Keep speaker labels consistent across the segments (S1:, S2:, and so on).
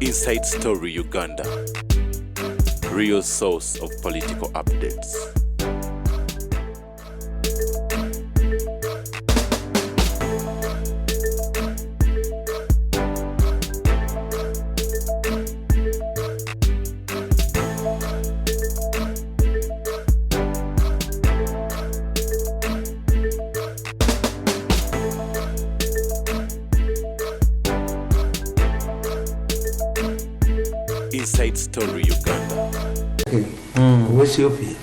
S1: Inside Story Uganda, real source of political updates. Inside Story Uganda.
S2: Ethiopia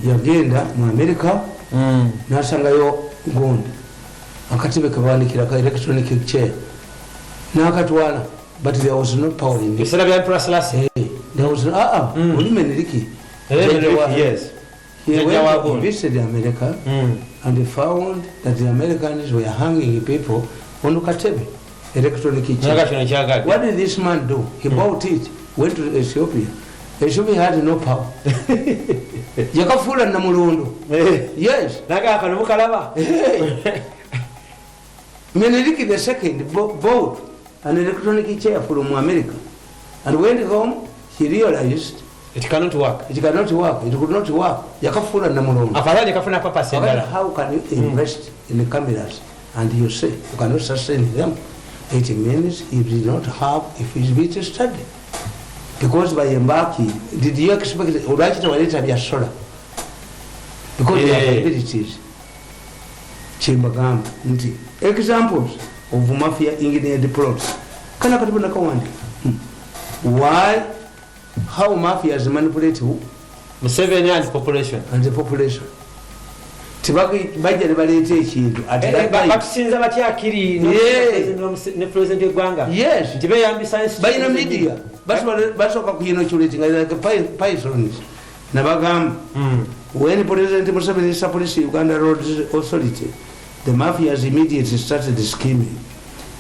S2: yagenda mu America nasangayo gonda akatibe kabandikira ka electronic chair nakatwala, but there was no power in it.
S3: Isela bya process.
S2: There was ulimeniliki.
S3: Yes.
S2: He went to visit America and they found that the Americans were hanging people on Katebe electronic chair. What did this man do? He bought it, went to Ethiopia. Ethiopia had no power. Yakafula na mulundu. Yes.
S3: Naga akanubukalaba.
S2: Menelik the second bought an electronic chair from America and went home. He realized
S3: it cannot work.
S2: It cannot work. It could not work. Yakafula na mulundu.
S3: Afadhali yakafuna papa sendala.
S2: How can you invest in the cameras and you say you cannot sustain them? It means he did not have a feasibility study. Because by embarking, did you expect Urachita Waleta be a solar? Because they have abilities. Chimbagam, examples of mafia engineered plots. Why? How mafias manipulate who?
S3: Museveni and population.
S2: And the population. Tibaki budget balete chintu.
S3: Bakusinza batya akiri ne president Gwanga.
S2: Yes.
S3: Tibe yambi science.
S2: By the media. Basoka kuinochulating like pythons. Nabagam. When President Museveni established Uganda Road Authority, the mafias immediately started scheming.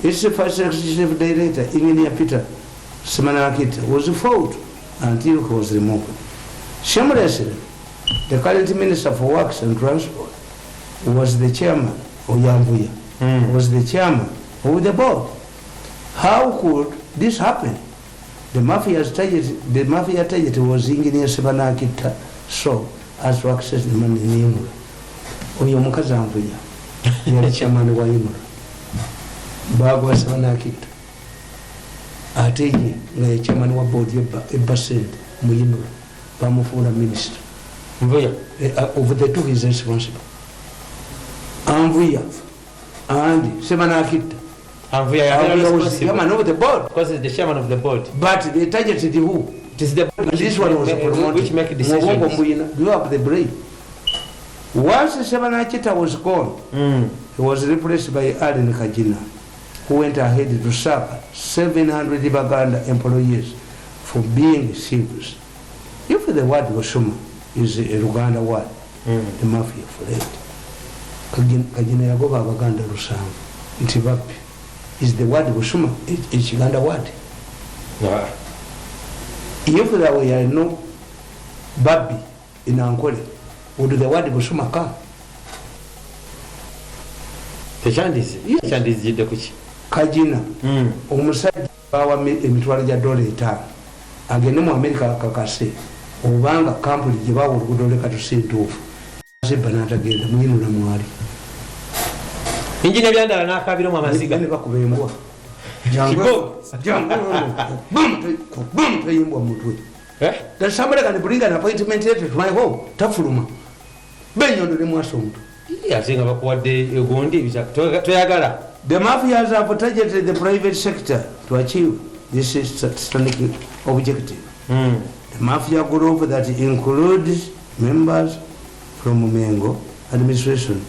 S2: Its first executive director, Engineer Peter Semanakita, was fought until he was removed. Shamelessly, the current Minister for Works and Transport was the chairman of Yambuya, was the chairman of the board. How could this happen? The mafia target was Engineer Semanakita, so as to access the money in Yambuya. Oyo mukazi Yambuya, the chairman wa Yambuya. Bagwa Semanakita. Ateje nga chairman wa board ebasent mu Yambuya. Bamufuna minister. Over the two is responsible. Amvuya and Semanakita.
S3: Amvuya
S2: was the chairman of the board.
S3: Because he's the chairman of the board.
S2: But they targeted who?
S3: It is the board.
S2: This one was promoted.
S3: Which make decisions.
S2: You have the brain. Once Semanakita was gone, he was replaced by Allen Kajina, who went ahead to sack 700 Baganda employees for being thieves. If the word Bushuma is a Uganda word, the mafia for it. Kajina Yagoba Baganda Rusam, Ntivapi. Is the word Bushuma, it's Uganda word. If there were no Babi in Ankole, would the word Bushuma come?
S3: The Chandis did the kuchi.
S2: Kajina, Omusad Bawa Mitwara $5. Again, no America Kakase. Obanga kampuni jibawo kudoleka tusintufu banata genda mwinu na mwali
S3: injini byandala nakabiro mu amaziga
S2: ne bakubembwa jango bum tayimbwa mutwe that somebody can bring an appointment to my home tafuluma benyondo le mwasonto
S3: yasinga bakuwadde egondi bisa toyagala.
S2: The mafias have targeted the private sector to achieve this strategic objective. The mafia group that includes members from Mengo administration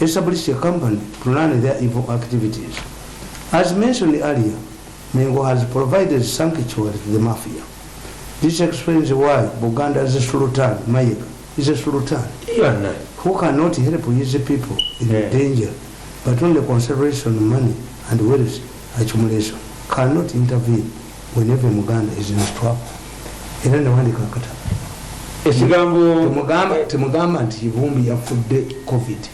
S2: established a company to run their evil activities. As mentioned earlier, Mengo has provided sanctuary to the mafia. This explains why Buganda's Sultan, Mayeka, is a Sultan who cannot help his people in danger, but only conservation of money and wealth accumulation cannot intervene whenever Muganda is in trouble. Era nawandika akata
S3: ekigambo
S2: temugamba nti Kivumbi yafudde COVID.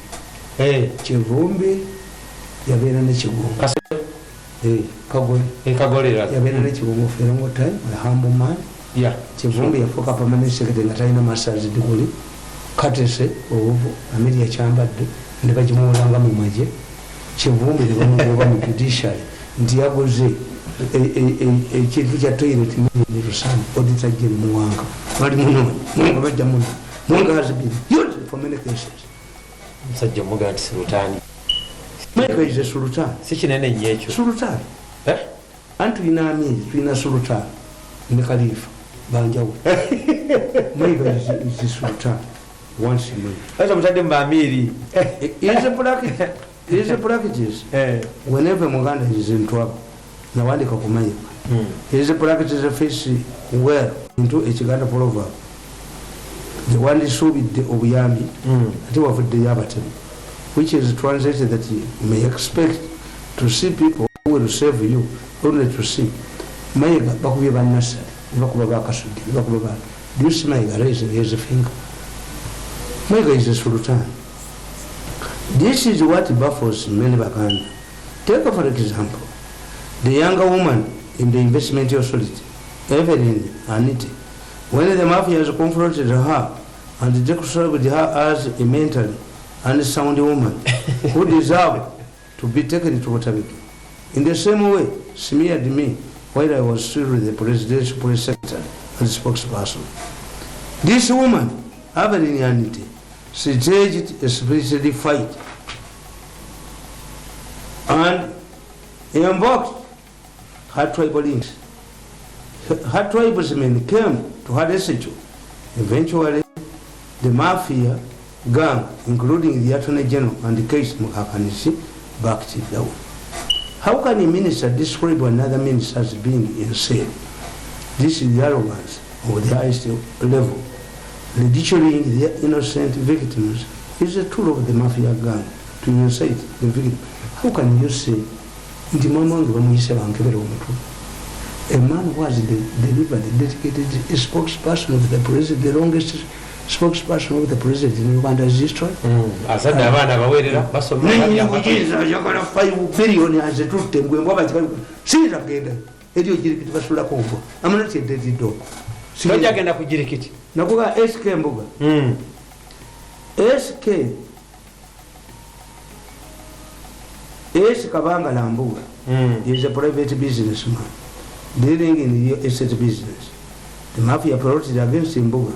S2: Kivumbi yabeera ne Kigumba.
S3: kagolera
S2: yabeera n'ekibungo feera time a humble man Kivumbi yafuuka permanent secretary nga talina masters degree katese obuvu Amelia kyambadde ne bagimuwolanga mu magye Kivumbi ne bamugoba mu judiciary nti yaguze ekintu kya toilet mu Lusani auditor general Muwanga bali munoonya Muwanga bajja muno Muwanga has been used for many cases
S3: musajja muga nti sultani
S2: Mike is a sultan
S3: si kinene nnyo ekyo
S2: sultan anti tulina amiri tulina sultan ne khalifa banjawo Mike is a sultan once a month
S3: ata mutadde mu amiri
S2: is a practice whenever Muganda is in trouble nawandika ku Mike is a practice face well into ekiganda proverb the one is so with the obuyambi ati wavudde yabatemu which is translated that you may expect to see people who will save you only to see Maiga bakubye bannasa bakuba bakasudde bakuba ba do you see Maiga raise a finger Maiga is a sultan. This is what baffles many Baganda. Take for example the younger woman in the investment authority Evelyn Aniti when the mafia has confronted her and described her as a mentally unsound woman who deserved to be taken to Watabiki. In the same way, smeared me while I was still the presidential police secretary and spokesperson. This woman, Evelyn Aniti, staged a spirited fight and invoked her tribal links. Her tribesmen came to her rescue. Eventually, the mafia gang, including the Attorney General and the case Mukakanishi, backed it down. How can a minister describe another minister as being insane? This is the arrogance of the highest level. Ridiculing the innocent victims is a tool of the mafia gang to incite the victim. How can you say, a man who has delivered a dedicated spokesperson of the president, the longest spokesperson of the president in Uganda's history?
S3: Asada abana bawerera basoma
S2: yakala 5 billion as a truth temwe ngwa sinza genda eriyo jirikiti basula konvo amana tededi do
S3: sinja genda ku jirikiti
S2: nakuga SK mbuga SK Kabanga Lambuga is a private businessman dealing in the estate business. The mafia plotted against Mbuga.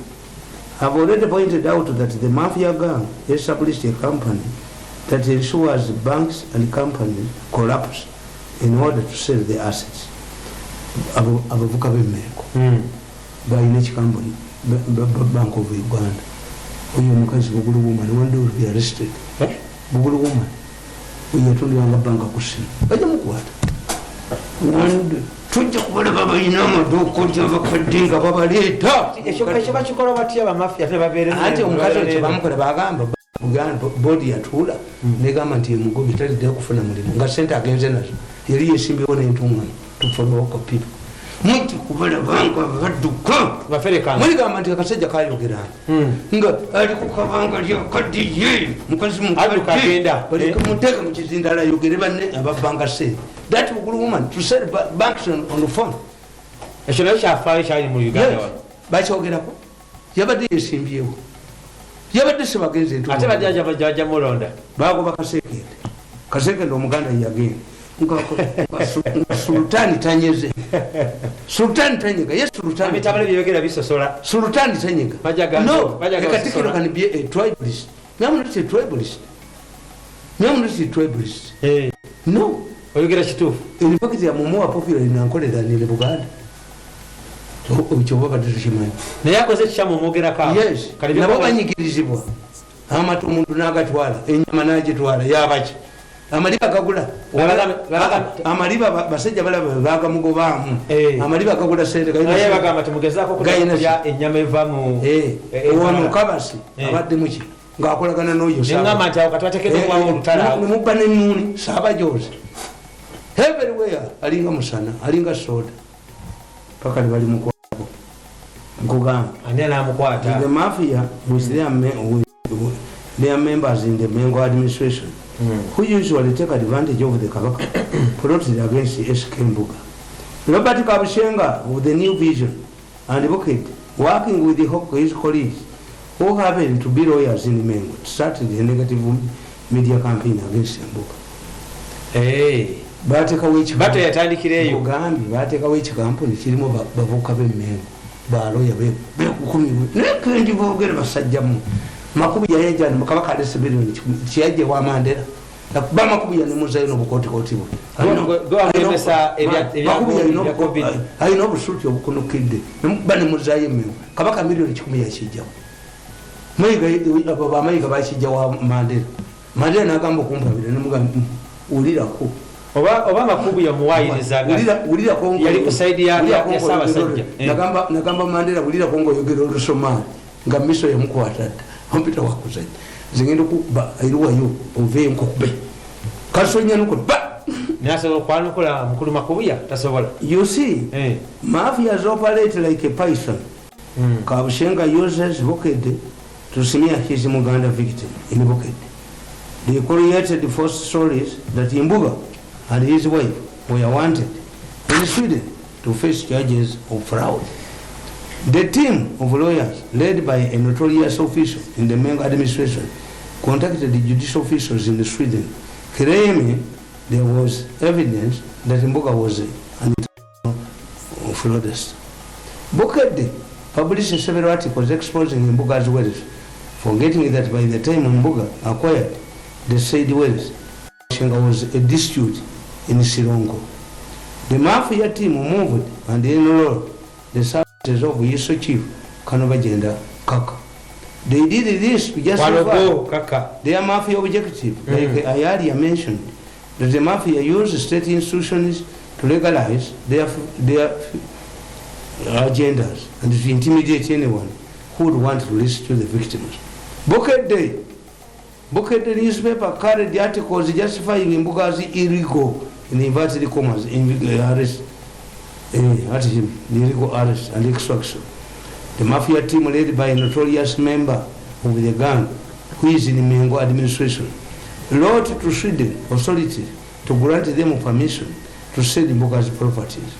S2: I've already pointed out that the mafia gang established a company that ensures banks and companies collapse in order to sell the assets. Abavuka b'emmeko balina ekikampani Bank of Uganda. Oyo omukazi Bugulu woman one day will be arrested. Bugulu woman oyo yatundibwanga banka ku ssimu bajja mukwata tujja kubala babalina amaduuka nti abakadde nga babaleeta
S3: ekyo bakikola batya bamafia tebabeeremu
S2: ate omukazi oyo kyebamukola bagamba boodi yatuula negamba nti emugobi taliddeyo kufuna mulimu nga sente agenze nazo yali yesimbiwo n'entungano to follow up people muti kubala banka badduka muligamba nti akasajja kayogeranga nga ali ku kabanga lyakaddiye mukazi muteeka mu kizindala ayogere banne ababbanga sente that Bugulu woman to sell banks on the phone.
S3: Ekyo nakyo kyafaayo kyali mu Uganda wano
S2: bakyogerako yabadde yesimbyewo yabadde sebagenze entu
S3: ate bajja mulonda
S2: bagoba kasekende omuganda yagenda sultani tanyeze sultani tanyega yes sultani
S3: mitabale byogera bisosola
S2: sultani tanyega no katikiro can be a tribalist tribalist no
S3: oyogera kituufu
S2: enipakiti ya mumuwa popular inankolera nile Buganda okyoba badde tukimanyi
S3: naye akoze kikyamu omwogerako
S2: yes nabo banyigirizibwa amatu omuntu n'agatwala enyama n'agitwala yabaki amaliba gagula amaliba basajja balaba bagamugobaamu amaliba gagula sente
S3: naye bagamba temugezaako kulya ennyama eva mu
S2: kabasi abadde muki ng'akolagana n'oyo
S3: neŋŋamba nti awo kati batekedde okubawo olutala
S2: nemubba n'ennuuni saabajoozi everywhere alinga musana alinga soda paka bali mukwabo nkugamba
S3: ani anamukwata
S2: the mafia with their members in the Mengo administration who usually take advantage of the Kabaka plotted against SK Mbuga. Robert Kabushenga, with the new vision and Bucket, working with his colleagues who happened to be lawyers in Mengo, started a negative media campaign against Mbuga.
S3: Hey. Bato yatandikireyo
S2: Mugambi batekawo ekikampuni kirimo bavuka b'emmengo baloya bekukumi nekendi boogera basajjamu makubi yayajjana mukabaka alese biliyoni kiyajje wa Mandela nakuba makubi yani muzayo n'obukotikoti bwe alina obusuuti obukunukidde bane muzayo emmengo kabaka miliyoni 10 yakijjawo mayiga abo bamayiga bakijja wa Mandela n'agamba okumpabira nemugamba ulirako
S3: oba makubu ya muwayiriza
S2: ulira kongo
S3: yali kusaidi ya Ssaabasajja
S2: nagamba Mandela ulira kongo yogera olusomali nga miso yamukwatadde ompita wakuzanya zingenda okuba airuwayo ove nkokube kasonya nukuba
S3: nasobola kwanukula mukulu makubuya tasobola.
S2: You see, mafias operate like a python. Kabushenga uses Bukede to smear his Muganda victim in Bukede. They created false stories that Mbuga and his wife were wanted in Sweden to face charges of fraud. The team of lawyers led by a notorious official in the Mengo administration contacted the judicial officials in Sweden, claiming there was evidence that Mbuga was an international fraudster. Bukede published several articles exposing Mbuga's wealth, forgetting that by the time Mbuga acquired the said wealth, there was a dispute in Sirongo. The mafia team moved and enrolled the services of Yeso chief Kanobagenda Kaka. They did this to justify their mafia objective, like I earlier mentioned, that the mafia used state institutions to legalize their agendas and to intimidate anyone who would want to rescue the victims. Bukede newspaper carried the articles justifying Mbuga's illegal, in inverted commas, arrest, illegal arrest and extraction. The mafia team, led by a notorious member of the gang, who is in the Mengo administration, wrote to Sweden authorities to grant them permission to sell Mbuga's properties.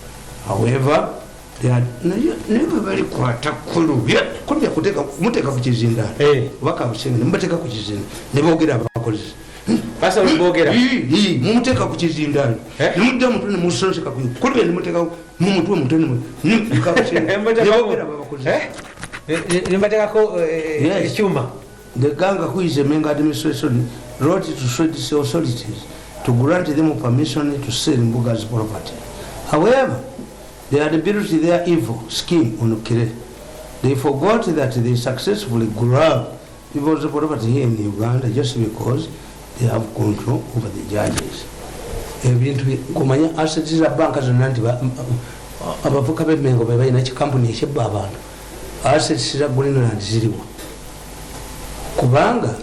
S2: However, they had never very quite a clue. Could be a Muteka which in that. Waka was saying, Muteka which is in the Bogera.
S3: Pastor Bogera.
S2: Muteka which is in that. Mudam Musa could be Muteka Mumutum. The gang who is a Menga administration wrote to Swedish authorities to grant them permission to sell Mbuga's property. However, they had built their evil scheme on Kire. They forgot that they successfully grabbed people's property here in Uganda just because they have control over the judges. Kumanya assets za banka zonna nti abavuka b'emmengo be balina kikampuni ekyebba abantu assets za Greenland ziriwa kubanga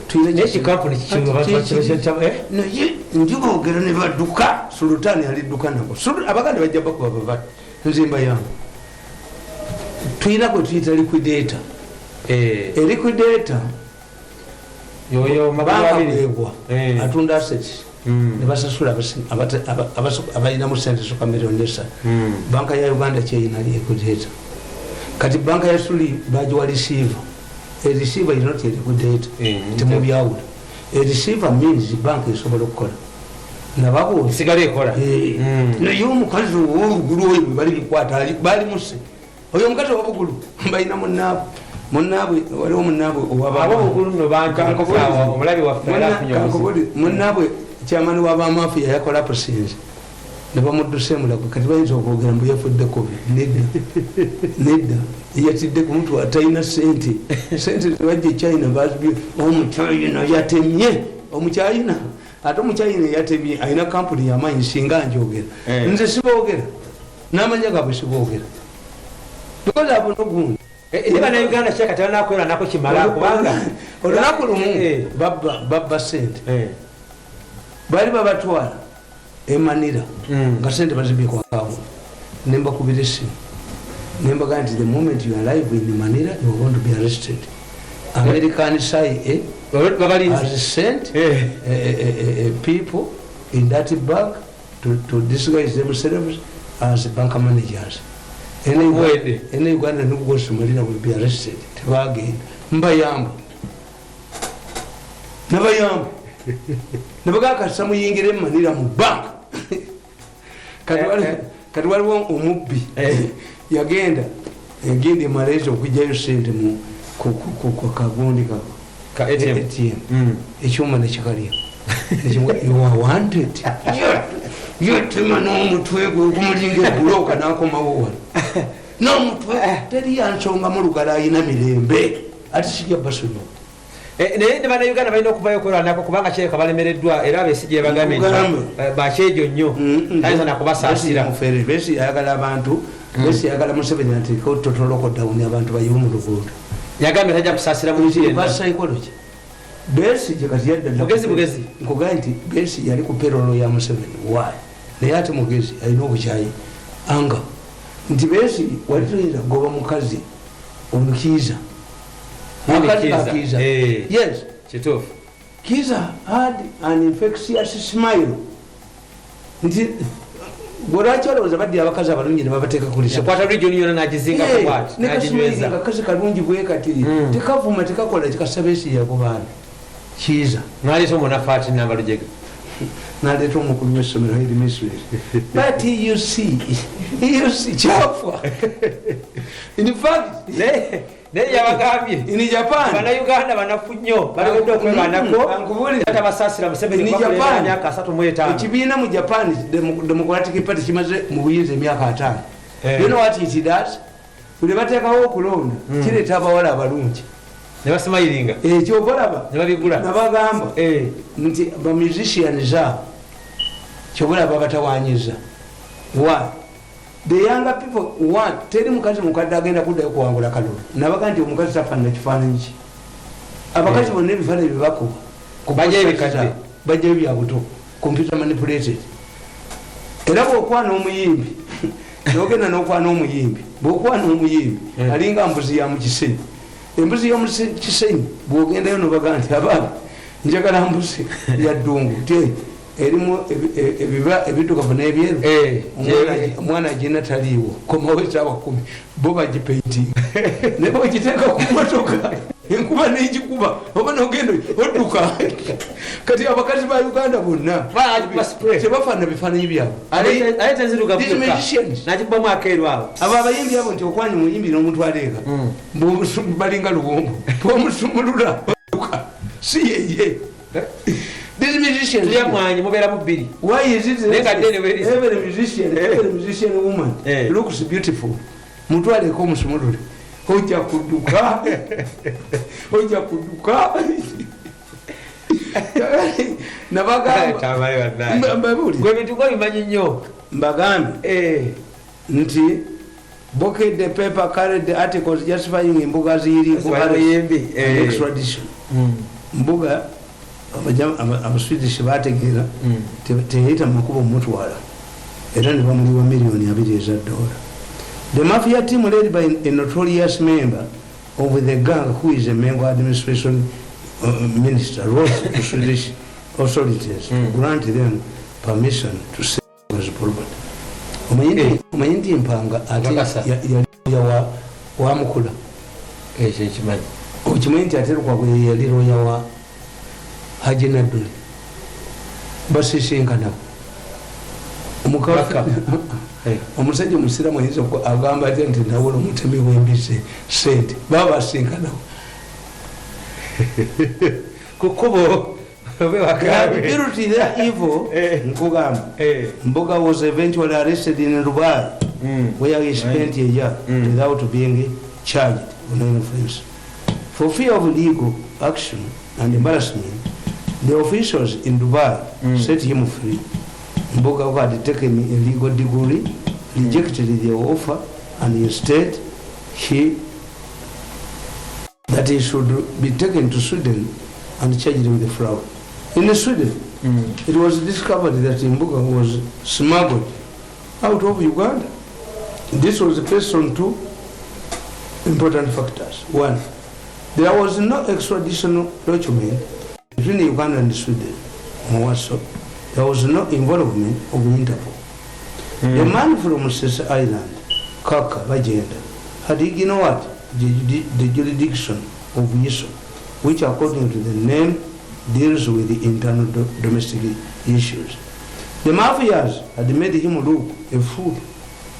S2: njiboogera ne badduka sultani alidduka nabo abaganda bajja bakuba bava nzimba yangu tuyina kwe tuyita liquidator liquidator bankaweebwa atunda assets ne basasula abalinamu sente soka miliyoni esatu banka ya Uganda kyeyina liquidator kati banka ya Suli bagiwa receiver. A receiver is not a liquidator temubyawula. A receiver means banka esobola okukola nabako
S3: sigala ekola
S2: naye omukazi ow'olugulu oyo bwe bali bikwata bali muse oyo omukazi ow'obugulu balina munnaabwe waliwo munnaabwe munnaabwe kyamani w'abamafiya yakola pusinzi ne bamudduse mulago kati bayinza okwogera mbu yafudde kobi nedda yatidde ku muntu atalina sente zewajja ekyayina omukyayina yatemye omukyayina ate omukyayina yatemye alina kampuni yamanyi singa njogera nze siboogera n'amanya gabwe siboogera because abo nogundi
S3: niba na Uganda kyakati banakwera nako kimala kubanga
S2: olunaku lumu babba sente bali babatwala emanira nga sente bazibikwa kawo nembakubira essimu nembaga nti the moment you arrive in Manila you are going to be arrested. American CIA has sent people in that bank to disguise themselves as bank managers. Any Uganda who goes to Marina will be arrested. Tewagenda mbayamba nabayamba nabagaka samuyingire Manila mu bank kati waliwo omubbi yagenda egende Malaysia okujjayo sente mu kagundi ka ATM ekyuma nekikalya you are wanted yotema n'omutwe gwe okumulinga ebuloka n'akomawo wano n'omutwe teri yansonga mu lugala ayina mirembe ati kijja basonyiwa
S3: naye ne bannayuganda balina okuvayo okwelwanako kubanga kireka balemereddwa era abesigye bagambye bakyejo nnyo tayinza nakubasaasira
S2: besi ayagala abantu besi ayagala Museveni ateekao totoloko dawuni abantu bayiwe mu luguudo
S3: yagambye tajja kusaasira muntu yenna
S2: psychology besi kati yadda
S3: bugezi
S2: nkugaa nti besi yali ku perolo ya Museveni why naye ate mugezi alina obukyayi anga nti besi walitoyinza goba mukazi omukiiza Kiza. Yes.
S3: Kituufu.
S2: Kiza had an infectious smile. Nti gwolwaki olowooza badde abakazi abalungi ne babateeka kulisa
S3: kwata region yona nagizinga kwat naginyweza
S2: akazi kalungi bwe kati tekavuma tekakola kikasaba esi yakubaana Kiza
S3: naleeta omunafaati namba lujega
S2: naleeta omukulu w'essomero heri Misiri but you see kyafwa in fact
S3: naye yabagambye
S2: in Japan
S3: bannayuganda banafu nnyo balewedde okwelwanako tabasaasira Museveni kwakulera myaka 35
S2: ekibiina mu Japan Democratic Party kimaze mu buyinza emyaka 5 you know what it does buli bateekawo okulonda kireeta abawala abalungi
S3: ne basimayiringa
S2: kyobalaba
S3: ne babigula
S2: nabagamba nti ba musicians abo kyobalaba batawanyiza why the younger people want teri mukazi mukadde agenda kuddayo kuwangula kalulu nabaga nti omukazi tafaanana kifaananyi ki abakazi bonna ebifaananyi byebakuba bajja ebyabuto computer manipulated era bw'okwana omuyimbi nogenda n'okwana omuyimbi bw'okwana omuyimbi alinga mbuzi ya mu kisenyi embuzi y'omu kisenyi bw'ogendayo nobaga nti abaaba njagala mbuzi ya ddungu te erimu ebiddugavu n'ebyeru omwana agina taliiwo komawo esaawa 10 bo bagipainting naye bagiteeka ku motoka enkuba n'egikuba oba nogenda odduka kati abakazi ba Uganda bonna tebafaanana bifaananyi byabwe
S3: nakibamu akeeru abo
S2: abo abayimbi abo nti okwanya muyimbi n'omuntu aleega balinga luwombo bomusumulula odduka si yeye these musicians
S3: yamwanyi mubera mu bbiri
S2: why is it every musician woman looks beautiful mutwaleko omusumulule ojja kudduka
S3: nabagambagwebintu gobimanyi nnyo
S2: mbagambe nti Bouquet the paper carried the articles justifying embuga ziri extradition mbuga abaswedish bategeera teyita makubo mutwala era ne bamuliwa $2 million. The mafia team led by a notorious member of the gang who is a member administration minister wrote to Swedish authorities to grant them permission to sell his property. Omanyi mpanga yali wa mukula okimanyi nti ate Lukwago yali loya wa Haji Nadduli basisinkana omusajja omusiramu ayinza agamba atya nti nawola omutemi w'embizze sente baba basinkanawo
S3: kukubo
S2: nkugamba Mbuga was eventually arrested in Dubai where he spent a year without being charged on any offense. For fear of legal action and embarrassment, the officials in Dubai set him free. Mbuga, who had taken a legal degree, rejected the offer and instead that he should be taken to Sweden and charged with fraud. In Sweden, it was discovered that Mbuga was smuggled out of Uganda. This was based on two important factors. One, There was no extradition document between Uganda and Sweden. There was no involvement of Interpol. The man from Sessa Island, Kaka Bajenda, had ignored the jurisdiction of ISO, which according to the name deals with the internal domestic issues. The mafias had made him look a fool.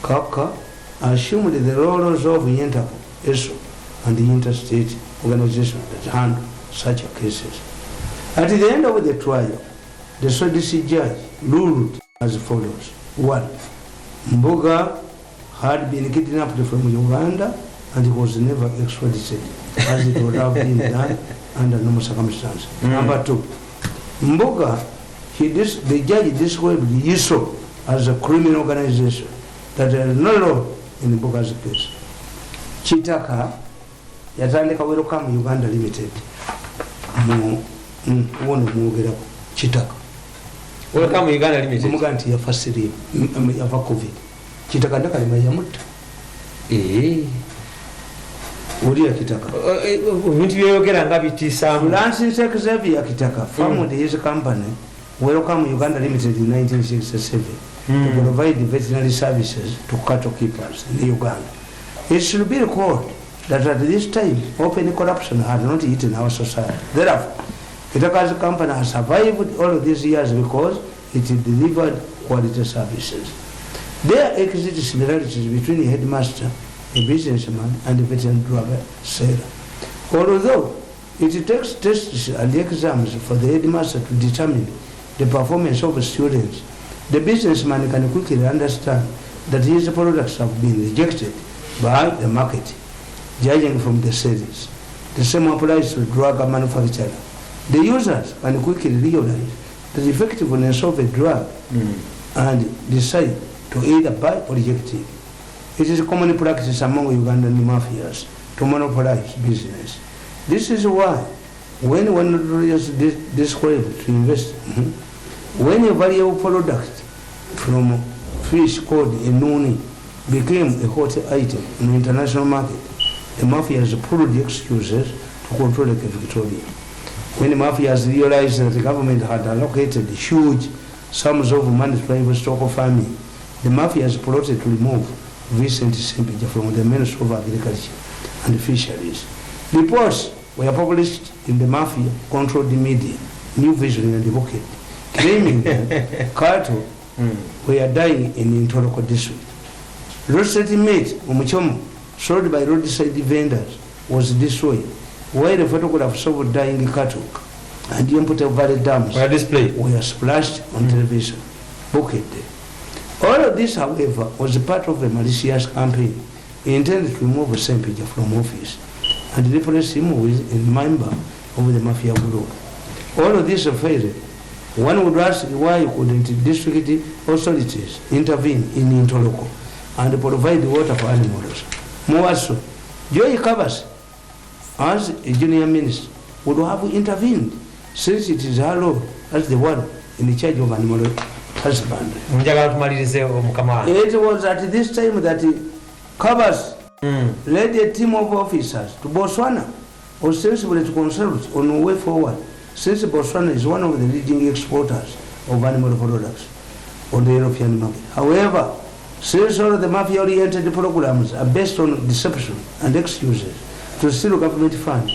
S2: Kaka assumed the roles of Interpol, ISO, and the interstate organization that handle such cases. At the end of the trial, the Swedish judge ruled as follows. 1. Mbuga had been kidnapped from Uganda and was never extradited, as it would have been done under normal circumstances. Number 2. Mbuga, the judge described ISO as a criminal organization that had no law in Mbuga's case. Chitaka yatandika Welcome Uganda Limited. Chitaka.
S3: Welcome Uganda Limited.
S2: Muganti ya fasiri ya COVID. Chitaka ndaka limayamutta. Uri ya Kitaka.
S3: Bintu byeyogera nga bitisamu.
S2: Francis Xavier Kitaka formed his company Welcome Uganda Limited in 1967 to provide veterinary services to cattle keepers in Uganda. It should be recalled that at this time open corruption had not eaten our society. Therefore, Kitaka's company has survived all of these years because it delivered quality services. There exist similarities between a headmaster, a businessman, and a veteran driver sailor. Although it takes tests and exams for the headmaster to determine the performance of students, the businessman can quickly understand that his products have been rejected by the market, judging from the sales. The same applies to drug manufacturer. The users can quickly realize the effectiveness of a drug and decide to either buy or reject it. It is a common practice among Ugandan mafias to monopolize business. This is why when one is described to invest, when a valuable product from fish called enuni became a hot item in the international market, the mafias pulled the excuses to control Lake Victoria. When the mafias realized that the government had allocated huge sums of money to livestock farming, the mafias plotted to remove Vincent Sempija from the Ministry of Agriculture and Fisheries. Reports were published in the mafia-controlled media, New Vision and the Bucket, claiming that cattle were dying in Intoroko district. Roasted meat, Umuchomo, sold by roadside vendors, was destroyed, while the photographs of dying cattle and the Impotent Valley dams were splashed on television. Bucket. All of this, however, was a part of a malicious campaign intended to remove Sempija from office and replace him with a member of the mafia group. All of this failed. One would ask why couldn't district authorities intervene in Intoloko and provide water for animals. More so, Joy Kabas, as a junior minister, would have intervened since it is her role as the one in the charge of animal husbandry. It was at this time that Kabas led a team of officers to Botswana, ostensibly to consult on the way forward, since Botswana is one of the leading exporters of animal products on the European market. However, since all of the mafia-oriented programs are based on deception and excuses to steal government funds,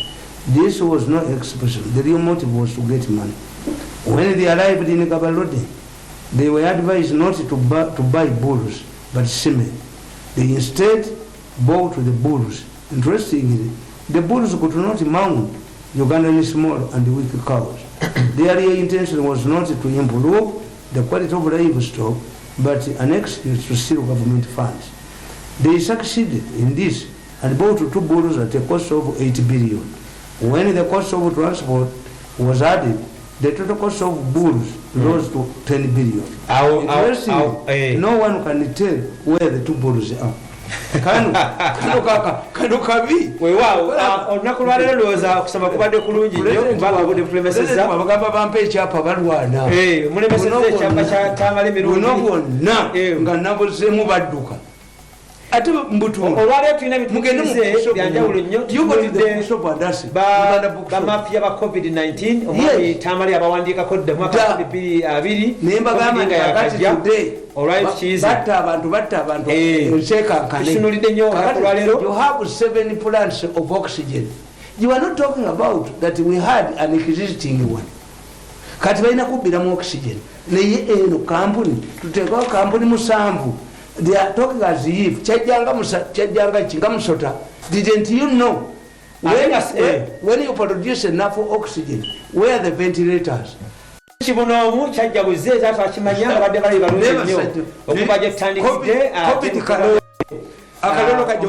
S2: this was no exception. The real motive was to get money. When they arrived in Kabalode, they were advised not to buy bulls, but semen. They instead bought the bulls. Interestingly, the bulls could not mount Ugandan small and weak cows. Their real intention was not to improve the quality of livestock, but an excuse to steal government funds. They succeeded in this and bought 2 bulls at a cost of 8 billion. When the cost of transport was added, the total cost of bulls rose to 10 billion. No one can tell where the 2 bulls are. Kano kabi
S3: olunaku lwaleero lowooza okusoma kubadde kulungi nnyo kubanga budipulemeseza
S2: bagamba bampa ekyapa balwana
S3: mulemeseza ekyapa kyamala emirundi
S2: bonna nga nabuzeemu badduka ate mbutundu
S3: olwaleero tulina bitukize byanjawulo nnyo bamafia ba covid-19 omwami tamali abawandiikako dda mwaka 2020
S2: nembagamba yakajja batta abantu
S3: enseekankane nnyo olwaleero
S2: you have 7 plants of oxygen. You are not talking about that we had an existing one. Kati balina kubbiramu oxygen naye eno kampuni tuteekawo kampuni musanvu. They are talking as if kyajjanga kinga musota. Didn't you know when you produce enough oxygen, where are the ventilators?
S3: kibunomu kyajjabuze era twakimanya nga badde bali balungi nnyo okuva gye tutandikidde
S2: akalolo kajja